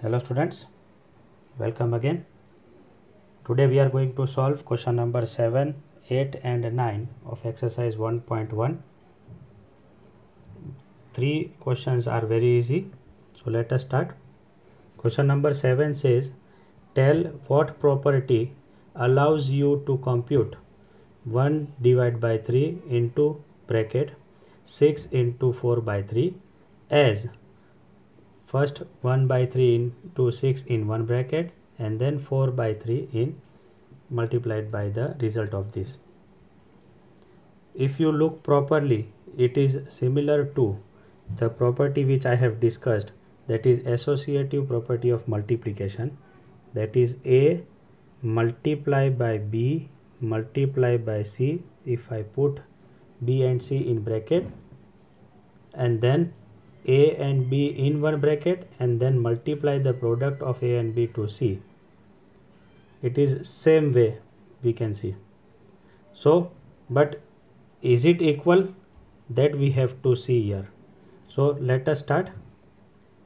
Hello students, welcome again. Today we are going to solve question number 7, 8 and 9 of exercise 1.1. Three questions are very easy. So let us start. Question number 7 says, tell what property allows you to compute 1 divided by 3 into bracket 6 into 4 by 3 as first 1 by 3 into 6 in one bracket and then 4 by 3 in multiplied by the result of this. If you look properly, it is similar to the property which I have discussed, that is associative property of multiplication, that is A multiply by B multiply by C. If I put B and C in bracket and then A and B in one bracket and then multiply the product of A and B to C, it is same way we can see. So but is it equal, that we have to see here. So let us start.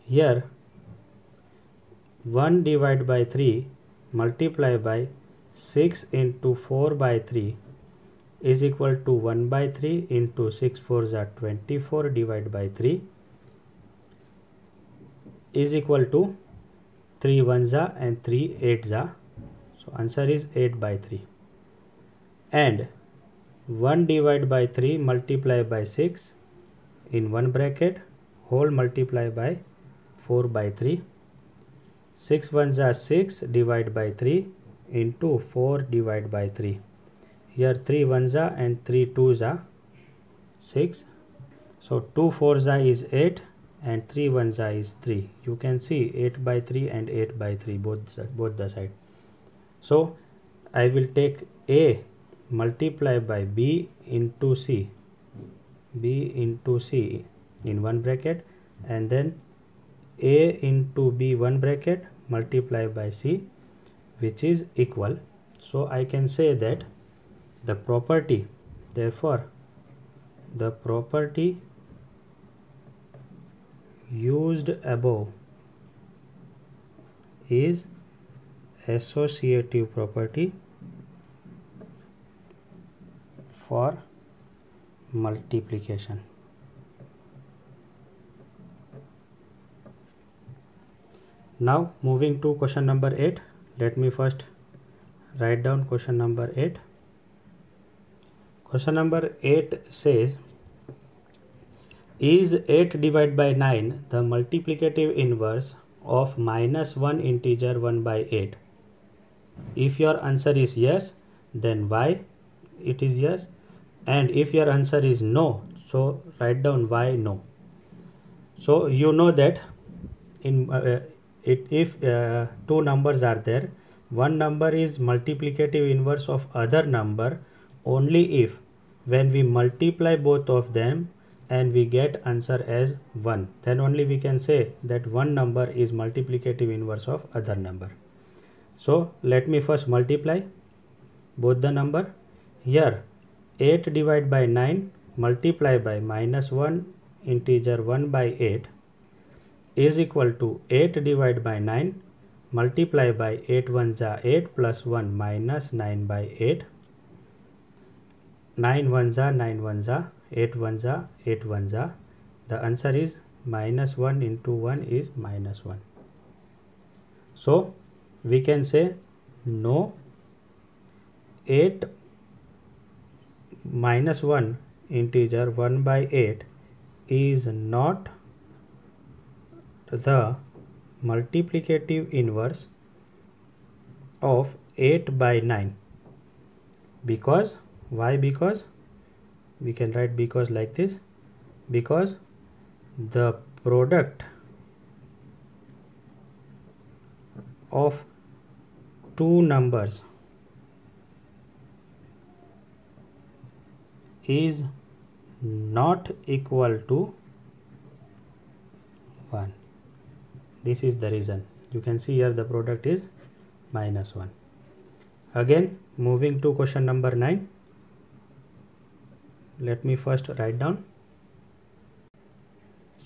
Here 1 divided by 3 multiply by 6 into 4 by 3 is equal to 1 by 3 into 6 4s are 24 divided by 3 is equal to 3 1s are and 3 8s are. So answer is 8 by 3. And 1 divided by 3 multiply by 6 in one bracket whole multiply by 4 by 3. 6 1s are 6 divided by 3 into 4 divided by 3. Here 3 1s are and 3 2s are 6. So 2 4s are is 8 and 3 1s are is 3. You can see 8 by 3 and 8 by 3 both the side. So I will take A multiply by B into C in one bracket and then A into B one bracket multiply by C, which is equal. So I can say that the property, therefore the property used above is associative property for multiplication. Now moving to question number 8. Let me first write down question number 8. Question number 8 says, is 8 divided by 9 the multiplicative inverse of minus 1 integer 1 by 8? If your answer is yes, then why it is yes, and if your answer is no, so write down why no. So you know that in if two numbers are there, one number is multiplicative inverse of other number only if when we multiply both of them and we get answer as 1, then only we can say that one number is multiplicative inverse of other number. So let me first multiply both the number. Here 8 divided by 9 multiply by minus 1 integer 1 by 8 is equal to 8 divided by 9 multiply by 8 1s are 8 plus 1 minus 9 by 8. 9 1s are 9 1s are 8 1s are 8 1s are. The answer is minus 1 into 1 is minus 1. So we can say no, 8 minus 1 integer 1 by 8 is not the multiplicative inverse of 8 by 9. Because why? Because we can write because like this, because the product of two numbers is not equal to 1. This is the reason. You can see here the product is minus 1. Again moving to question number 9. Let me first write down.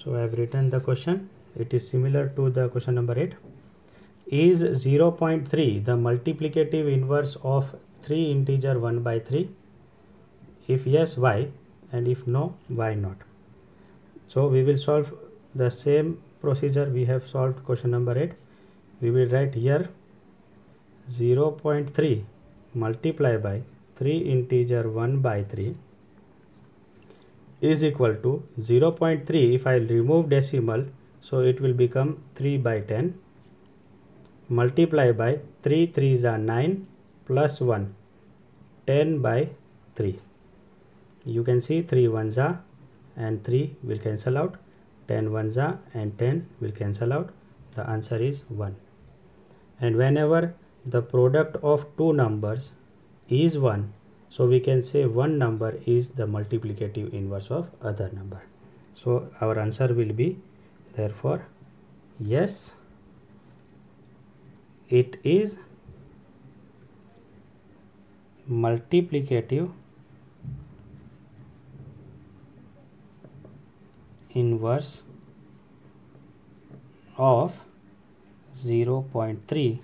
So I have written the question. It is similar to the question number 8. Is 0.3 the multiplicative inverse of 3 integer 1 by 3? If yes, why? And if no, why not? So we will solve the same procedure we have solved question number 8. We will write here 0.3 multiplied by 3 integer 1 by 3 is equal to 0.3. If I remove decimal, so it will become 3 by 10 multiply by 3 3s are 9 plus 1 10 by 3. You can see 3 1s are and 3 will cancel out, 10 1s are and 10 will cancel out. The answer is 1. And whenever the product of two numbers is 1, so we can say one number is the multiplicative inverse of other number. So our answer will be, therefore, yes, it is multiplicative inverse of 0.3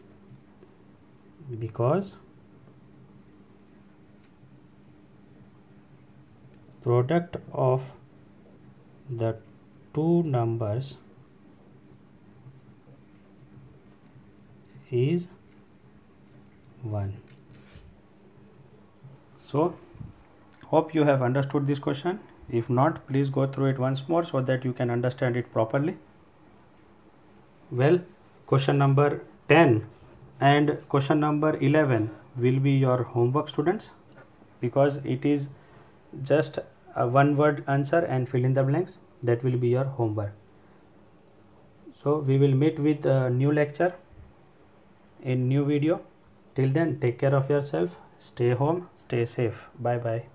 because product of the two numbers is 1. So hope you have understood this question. If not, please go through it once more so that you can understand it properly. Well, question number 10 and question number 11 will be your homework, students, because it is just a one word answer and fill in the blanks. That will be your homework. So we will meet with a new lecture in new video. Till then, take care of yourself, stay home, stay safe. Bye bye.